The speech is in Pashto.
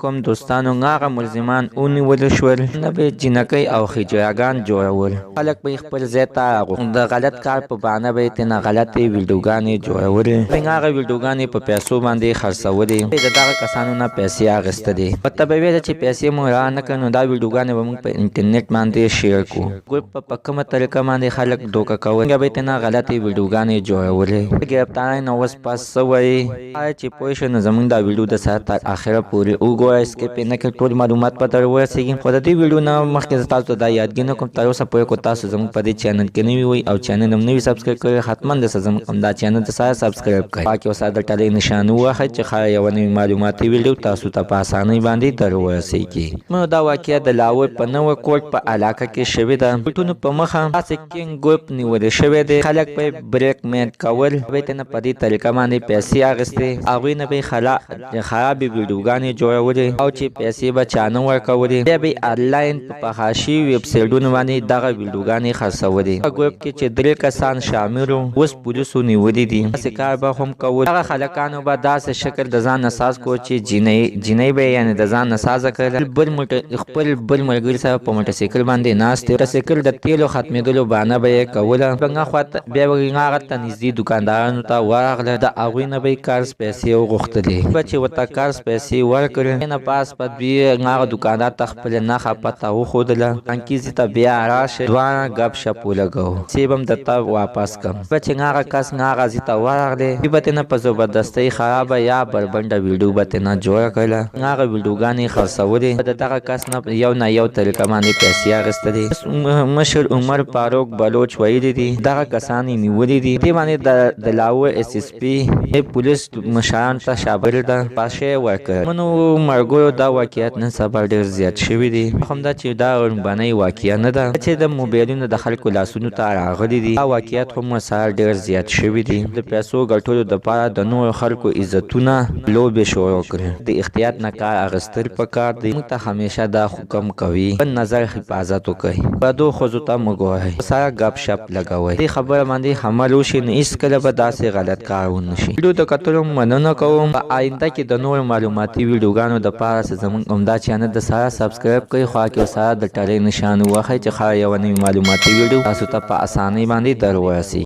کوم دوستانو هغه ملزمان اونیول شول نه به جنکۍ او خجاګان جوړول. خلک به خپل ځای ته د غلط کار په بهانه به تېنه غلطې ویډیوګانې جوړولې. هغه ویډیوګانې په پیسو باندې خرڅولې. د دغه کسانو نه پیسې اخیستلې. ورته به ویل چې پیسې مو را نه کړو نو دا ویډیوګانې به موږ په انټرنیټ باندې شیر کړو. ګروپ په کومه طریقه باندې خلک دوکه کول بیا به تېنه غلطې ویډیوګانې جوړولې. ګرفتارۍ نه اوس پس څه وایي چې پوه شئ نو زموږ دا ویډیو د سره تر اخره پورې وګورئ. سکیپ یې نه کړئ، ټول معلومات به در ورسېږي. خو د دې ویډیو نه مخکې زه تاسو ته دا یادګي نه کوم تر اوسه پورې که تاسو زموږ په دې چینل کې نوي وئ او چینل هم نوي سبسکرایب کړئ حتما د زموږ همدا چینل د سره سبسکرایب کړئ. پاکې ورسره د ټلۍ نشان ووهئ چې ښایي یوه نوې معلوماتي ویډیو تاسو ته په اسانۍ باندې در ورسېږي. نو دا واقعه د لاهور په نوه کوټ په علاقه کې شوې ده. کوټونو په مخه داسې کینګ ګروپ نیولی شوی دی. خلک به یې بریک میټ کول، به یې تېنه په دې طریقه باندې پیسې اخیستې. هغوی نه به یې خرابې ویډیوګانې جوړولې او چې پیسې به چا نه ورکولې. بیا به یې آنلاین په پخه شوي ویبسایټونو باندې دغه ویډیوګانې خرڅولې. په ګروپ کې چې 3 کسان شامل وو اوس پولیسو نیولي دي. داسې کار به هم کول. هغه خلکانو به داسې شکل د ځان نساز کو چې جینۍ به یعنې د ځان نسازه کړله. خپل بل ملګري سره په موټرسایکل باندې ناست دی. موټرسایکل د تیلو ختمېدلو بهانه به یې کوله. بله خوا بیا به هغه ته نږدې دوکاندارانو ته ورغله. د هغوی نه به یې قرض پیسې وغوښتلې. به چې ورته قرض پیسې ورکړې نه پاس به دوی هغه دوکاندار ته خپله نښه پته وښودله. انګیزې ته بیا راشه دواړه ګپ شپ ولګوو. پیسې به هم درته واپس کړم. به چې هغه کس هغه ځای ته ورغلی دوی به تېنه په زبردستۍ خرابه یا بربنډه ویډیو به تېنه جوړه کړله. هغه ویډیوګانې خرڅولې. د دغه کس نه یو نه یو طریقه باندې پیسې اخیستلې. مشر عمر فاروق بلوچ ویلي دي دغه کسان یې نیولي دي. دې باندې د لاهور SSP پولیس مشرانو ته شابه ده پاشه یې ورکړه. منو مرګو دا واقعیت نن سبا ډېر زیات شوي دي. همدا چې دا لومړنۍ واقعه نه ده چې د موبایلونو د خلکو لاسونو ته راغلي دي. دا واقعیت هم ورسره ډېر زیات شوي دي. د پیسو ګټلو دپاره د نورو خلکو عزتونه لوبې شروع کړي. د احتیاط نه کار اخیستل پکار دی. موږ ته همیشه دا حکم کوي خپل نظر حفاظت وکړئ. بدو ښځو ته مه ګورئ، سره ګپ شپ لګوئ. دې خبره باندې حمل وشي نو هېڅکله به داسې غلط کار ونه شي. ویډیو د کتلو مننه کوم. په آینده کې د نورو معلوماتي ویډیوګانو دپاره زموږ همدا چینل د سره سبسکرایب کړئ. خوا کې ورسره د ټلۍ نشان ووهئ چې ښایي یوه نوې معلوماتي ویډیو تاسو ته په اسانۍ باندې در ورسېږي.